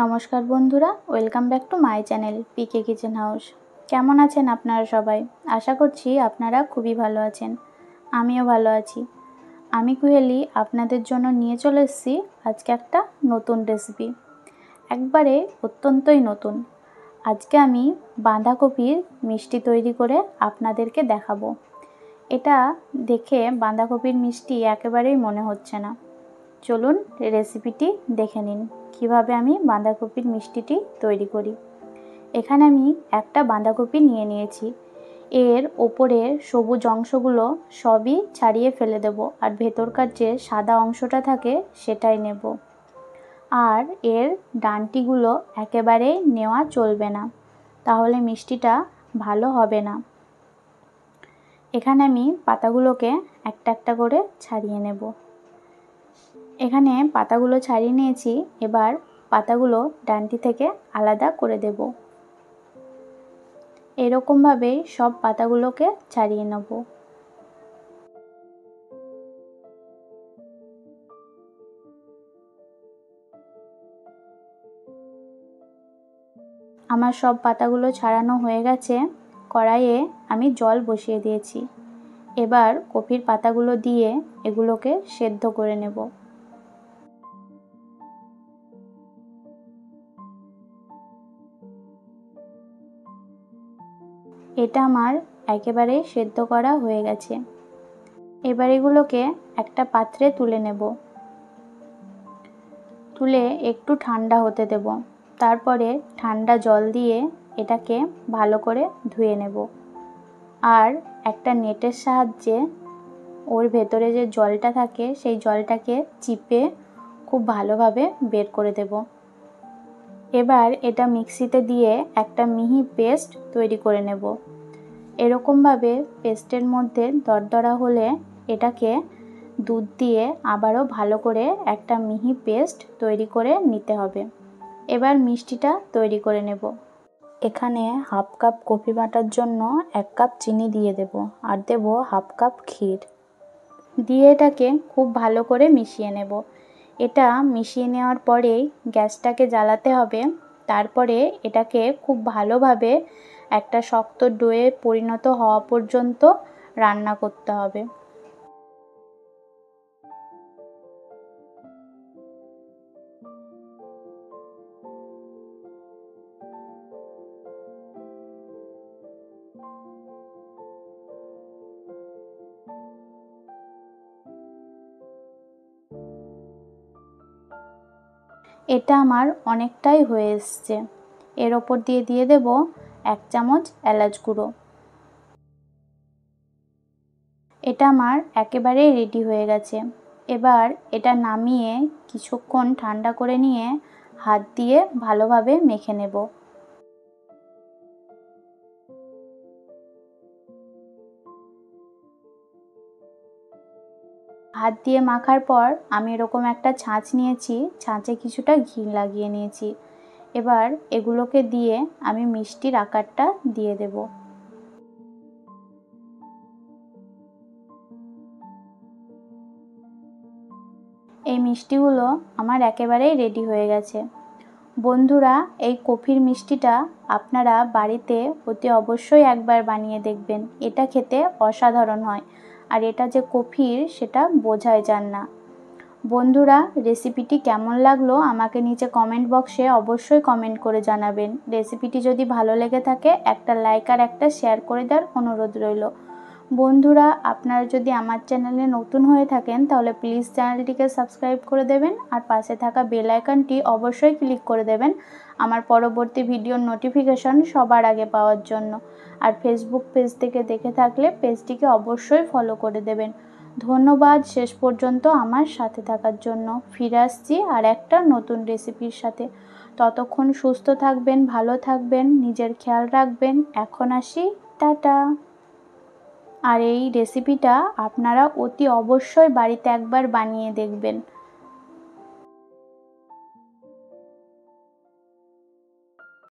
নমস্কার বন্ধুরা, welcome back to my channel PK kitchen house. কেমন আছেন আপনারা সবাই? আশা করছি আপনারা খুবই ভালো আছেন। আমিও ভালো আছি। আমি কুহেলি আপনাদের জন্য নিয়ে চলে এসেছি আজকে একটা নতুন রেসিপি, একবারে অত্যন্তই নতুন। আজকে আমি বাঁধাকপির মিষ্টি তৈরি করে আপনাদেরকে দেখাবো। এটা দেখে বাঁধাকপির মিষ্টি একেবারেই মনে হচ্ছে না। চলুন রেসিপিটি দেখে নিন কিভাবে আমি বাঁধাকপির মিষ্টিটি তৈরি করি। এখানে আমি একটা বাঁধাকপি নিয়ে নিয়েছি। এর ওপরের সবুজ অংশগুলো সবই ছাড়িয়ে ফেলে দেব, আর ভেতরকার যে সাদা অংশটা থাকে সেটাই নেব। আর এর ডাঁটিগুলো একেবারেই নেওয়া চলবে না, তাহলে মিষ্টিটা ভালো হবে না। এখানে আমি পাতাগুলোকে একটা একটা করে ছাড়িয়ে নেব। এখানে পাতাগুলো ছাড়িয়ে নিয়েছি। এবার পাতাগুলো ডাঁটি থেকে আলাদা করে দেব। এরকমভাবে সব পাতাগুলোকে ছাড়িয়ে নেব। আমার সব পাতাগুলো ছাড়ানো হয়ে গেছে। কড়াইয়ে আমি জল বসিয়ে দিয়েছি। এবার কপির পাতাগুলো দিয়ে এগুলোকে সেদ্ধ করে নেব। এটা আমার একেবারে সেদ্ধ করা হয়ে গেছে। এবার এগুলোকে একটা পাত্রে তুলে নেব। তুলে একটু ঠান্ডা হতে দেব। তারপরে ঠান্ডা জল দিয়ে এটাকে ভালো করে ধুয়ে নেব। আর একটা নেটের সাহায্যে ওর ভেতরে যে জলটা থাকে সেই জলটাকে চিপে খুব ভালোভাবে বের করে দেব। এবার এটা মিক্সিতে দিয়ে একটা মিহি পেস্ট তৈরি করে নেব। এরকমভাবে পেস্টের মধ্যে দরদরা হলে এটাকে দুধ দিয়ে আবারও ভালো করে একটা মিহি পেস্ট তৈরি করে নিতে হবে। এবার মিষ্টিটা তৈরি করে নেব। এখানে হাফ কাপ কফি বাটার জন্য 1 কাপ চিনি দিয়ে দেব, আর দেব হাফ কাপ ক্ষীর দিয়ে এটাকে খুব ভালো করে মিশিয়ে নেব। এটা মিশিয়ে নেওয়ার পরেই গ্যাসটাকে জ্বালাতে হবে। তারপরে এটাকে খুব ভালোভাবে একটা শক্ত ডোয়ে পরিণত হওয়া পর্যন্ত রান্না করতে হবে। এটা আমার অনেকটাই হয়ে এসছে। এর ওপর দিয়ে দিয়ে দেব 1 চামচ এলাচ গুঁড়ো। এটা আমার একেবারেই রেডি হয়ে গেছে। এবার এটা নামিয়ে কিছুক্ষণ ঠান্ডা করে নিয়ে হাত দিয়ে ভালোভাবে মেখে নেব। হাত দিয়ে মাখার পর আমি এরকম একটা ছাঁচ নিয়েছি, ছাঁচে কিছুটা ঘি লাগিয়ে নিয়েছি। এবার এগুলোকে দিয়ে আমি মিষ্টির আকারটা দিয়ে দেব। এই মিষ্টিগুলো আমার একেবারেই রেডি হয়ে গেছে। বন্ধুরা, এই কফির মিষ্টিটা আপনারা বাড়িতে অতি অবশ্যই একবার বানিয়ে দেখবেন। এটা খেতে অসাধারণ হয়, আর এটা যে কফির সেটা বোঝাই যান না। বন্ধুরা, রেসিপিটি কেমন লাগলো আমাকে নিচে কমেন্ট বক্সে অবশ্যই কমেন্ট করে জানাবেন। রেসিপিটি যদি ভালো লেগে থাকে একটা লাইক আর একটা শেয়ার করে দেওয়ার অনুরোধ রইল। বন্ধুরা, আপনারা যদি আমার চ্যানেলে নতুন হয়ে থাকেন তাহলে প্লিজ চ্যানেলটিকে সাবস্ক্রাইব করে দেবেন, আর পাশে থাকা বেল আইকনটি অবশ্যই ক্লিক করে দেবেন আমার পরবর্তী ভিডিওর নোটিফিকেশন সবার আগে পাওয়ার জন্য। আর ফেসবুক পেজ থেকে দেখে থাকলে পেজটিকে অবশ্যই ফলো করে দেবেন। ধন্যবাদ শেষ পর্যন্ত আমার সাথে থাকার জন্য। ফিরে আসছি আর একটা নতুন রেসিপির সাথে। ততক্ষণ সুস্থ থাকবেন, ভালো থাকবেন, নিজের খেয়াল রাখবেন। এখন আসি, টাটা। আর এই রেসিপিটা আপনারা অতি অবশ্যই বাড়িতে একবার বানিয়ে দেখবেন।